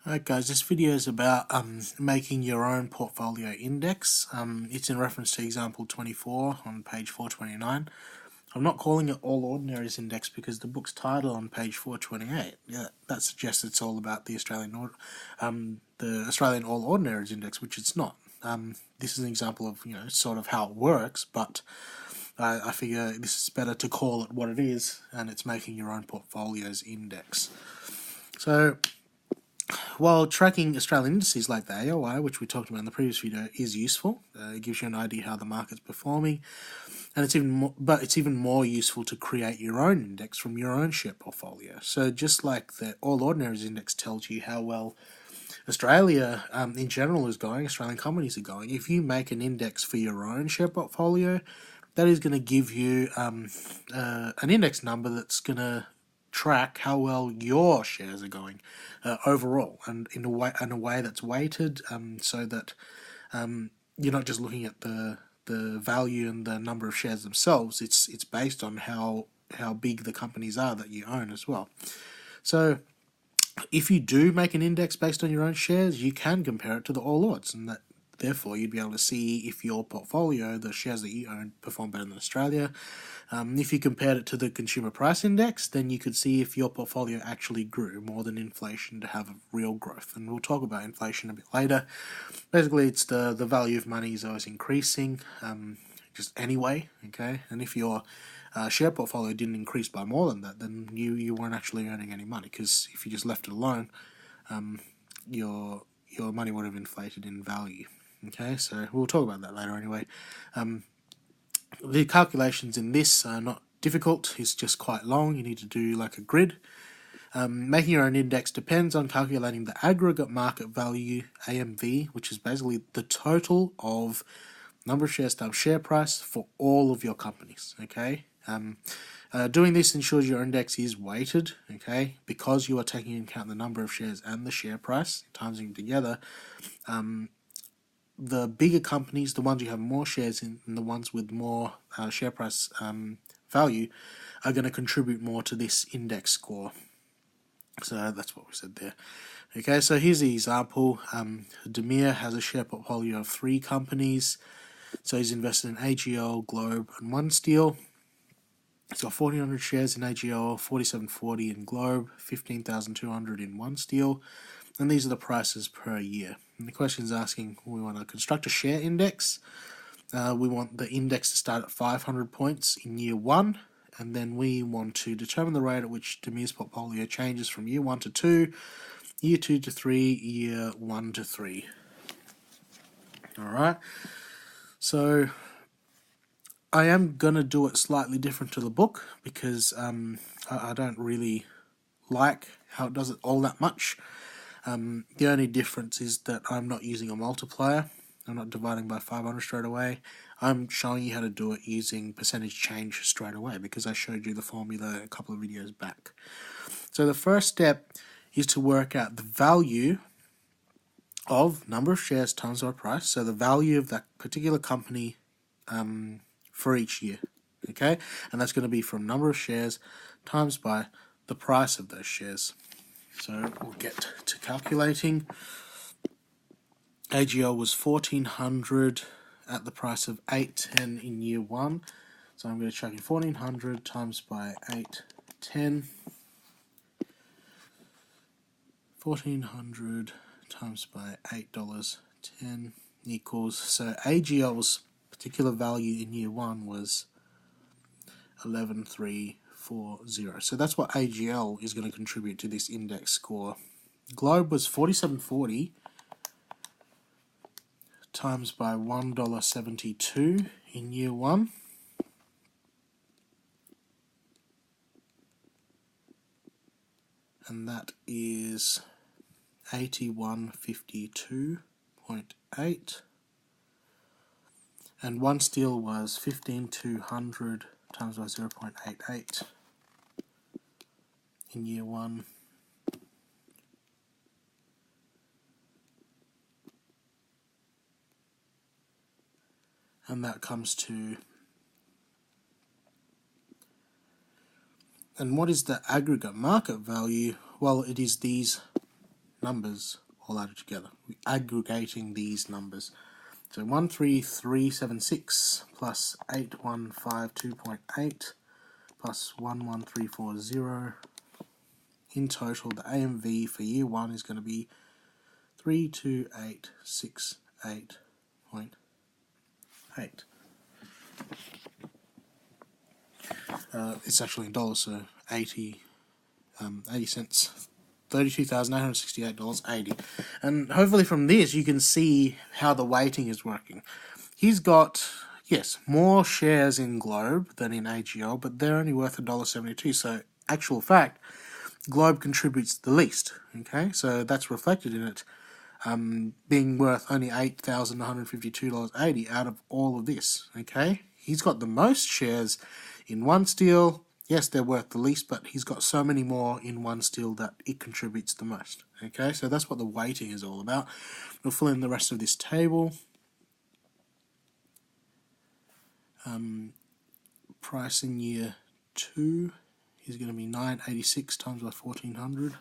Alright guys, this video is about making your own portfolio index. It's in reference to example 24 on page 429. I'm not calling it All Ordinaries Index because the book's title on page 428, that suggests it's all about the Australian All Ordinaries Index, which it's not. This is an example of sort of how it works, but I figure this is better to call it what it is, and it's making your own portfolio's index. So, while tracking Australian indices like the AOI, which we talked about in the previous video, is useful, it gives you an idea how the market's performing, and it's even more useful to create your own index from your own share portfolio. So just like the All Ordinaries Index tells you how well Australia in general is going, Australian companies are going, if you make an index for your own share portfolio, that is going to give you an index number that's going to track how well your shares are going overall, and in a way that's weighted, so that you're not just looking at the value and the number of shares themselves. It's based on how big the companies are that you own as well. So if you do make an index based on your own shares, you can compare it to the All Ords, and that therefore you'd be able to see if your portfolio, the shares that you own, perform better than Australia. If you compared it to the Consumer Price Index, then you could see if your portfolio actually grew more than inflation to have a real growth. And we'll talk about inflation a bit later. Basically, it's the value of money is always increasing, just anyway, okay? And if your share portfolio didn't increase by more than that, then you weren't actually earning any money, because if you just left it alone, your money would have inflated in value. Okay, so we'll talk about that later anyway. The calculations in this are not difficult, it's just quite long. You need to do like a grid. Making your own index depends on calculating the aggregate market value, AMV, which is basically the total of number of shares times share price for all of your companies, okay? Doing this ensures your index is weighted, okay, because you are taking into account the number of shares and the share price, timesing together. The bigger companies, the ones you have more shares in, and the ones with more share price value, are going to contribute more to this index score. So that's what we said there. Okay, so here's the example. Demir has a share portfolio of 3 companies. So he's invested in AGL, Globe, and OneSteel. He's got 1,400 shares in AGL, 4,740 in Globe, 15,200 in OneSteel, and these are the prices per year. And the question is asking, we want to construct a share index. We want the index to start at 500 points in year 1, and then we want to determine the rate at which Demir's portfolio changes from year 1 to 2, year 2 to 3, year 1 to 3. Alright, so I am going to do it slightly different to the book, because I don't really like how it does it all that much. The only difference is that I'm not using a multiplier. I'm not dividing by 500 straight away. I'm showing you how to do it using percentage change straight away, because I showed you the formula a couple of videos back. So the first step is to work out the value of number of shares times our price, so the value of that particular company for each year, okay? And that's going to be from number of shares times by the price of those shares. So we'll get to calculating. AGL was 1,400 at the price of $8.10 in year 1. So I'm going to chuck in 1,400 times by 8.10. 1,400 times by $8.10 equals, so AGL's particular value in year 1 was 11,340. So that's what AGL is going to contribute to this index score. Globe was 4,740 times by $1.72 in year 1. And that is 8152.8. And OneSteel was 15,200 times by 0.88 in year 1. And that comes to... And what is the aggregate market value? Well, it is these numbers all added together. We're aggregating these numbers. So 13376 plus 8152.8 plus 11340. In total, the AMV for year 1 is going to be 32868.8. It's actually in dollars, so 80 cents. $32,868.80. And hopefully from this you can see how the weighting is working. He's got, yes, more shares in Globe than in AGL, but they're only worth $1.72. So, actual fact, Globe contributes the least. Okay, so that's reflected in it being worth only $8,152.80 out of all of this. Okay, he's got the most shares in One Steel. Yes, they're worth the least, but he's got so many more in One Steel that it contributes the most. Okay, so that's what the weighting is all about. We'll fill in the rest of this table. Price in year 2 is going to be 986 times by 1400.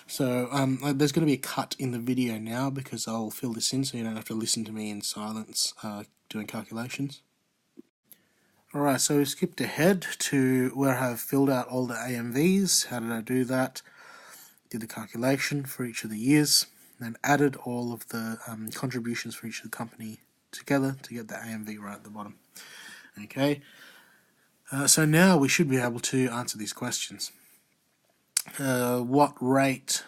So there's going to be a cut in the video now because I'll fill this in so you don't have to listen to me in silence doing calculations. Alright, so we skipped ahead to where I've filled out all the AMVs. How did I do that? Did the calculation for each of the years, then added all of the contributions for each of the company together to get the AMV right at the bottom. Okay, so now we should be able to answer these questions. What rate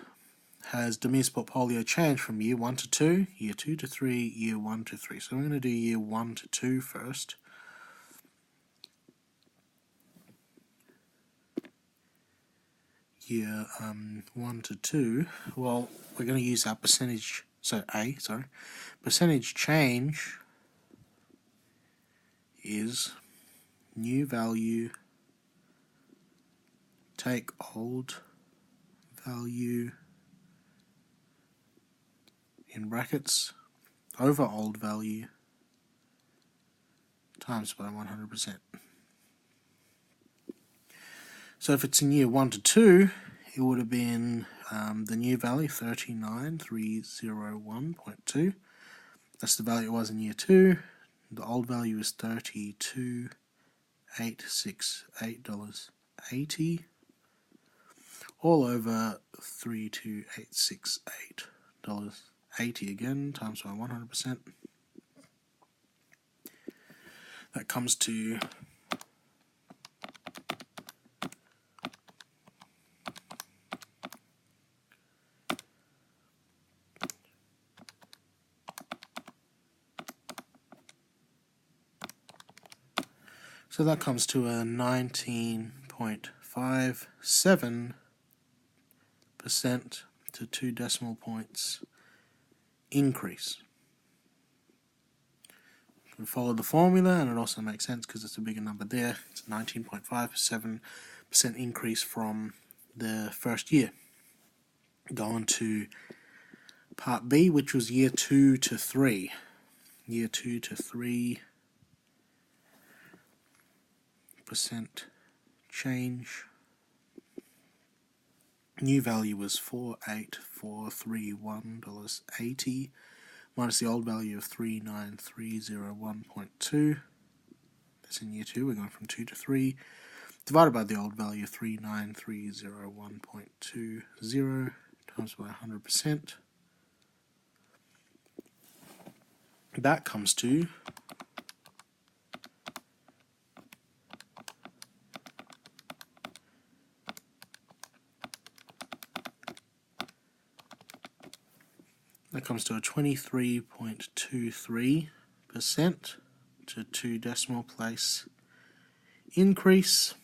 has Demir's portfolio changed from year 1 to 2, year 2 to 3, year 1 to 3? So I'm going to do year 1 to 2 first. Year 1 to 2, well, we're going to use our percentage, percentage change is new value take old value in brackets over old value times by 100%. So if it's in year 1 to 2, it would have been the new value 39301.2. That's the value it was in year 2. The old value is $32,868.80. All over $32,868.80 again, times by 100%. That comes to a 19.57% to 2 decimal points increase. We follow the formula, and it also makes sense because it's a bigger number there. It's a 19.57% increase from the first year. Go on to part B, which was year 2 to 3. Year 2 to 3 percent change. New value was $48431.80 minus the old value of 39301.2. That's in year 2. We're going from 2 to 3. Divided by the old value of 39301.20 times by 100%. That comes to a 23.23% to 2 decimal place increase.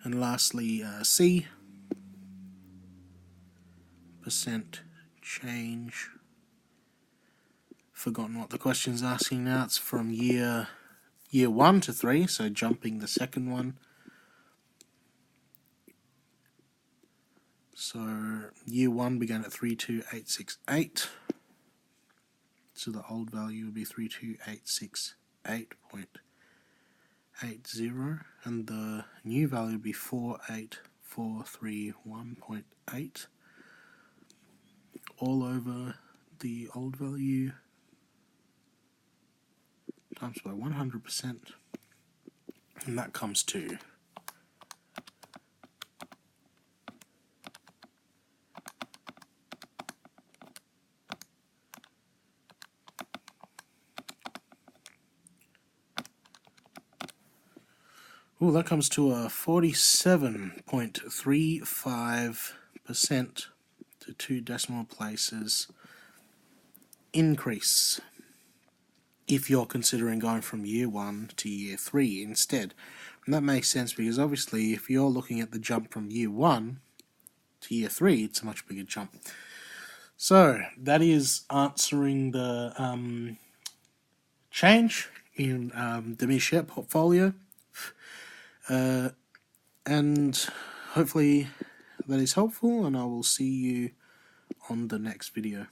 And lastly, C, percent change. Forgotten what the question's asking now. It's from year 1 to 3, so jumping the second one. So year 1 began at 32868. So the old value would be 32868.80, and the new value would be 48431.8, all over the old value times by 100%, and that comes to that comes to a 47.35% to 2 decimal places increase if you're considering going from year 1 to year 3 instead. And that makes sense because obviously if you're looking at the jump from year 1 to year 3, it's a much bigger jump. So that is answering the change in the Me Share portfolio. And hopefully that is helpful, and I will see you on the next video.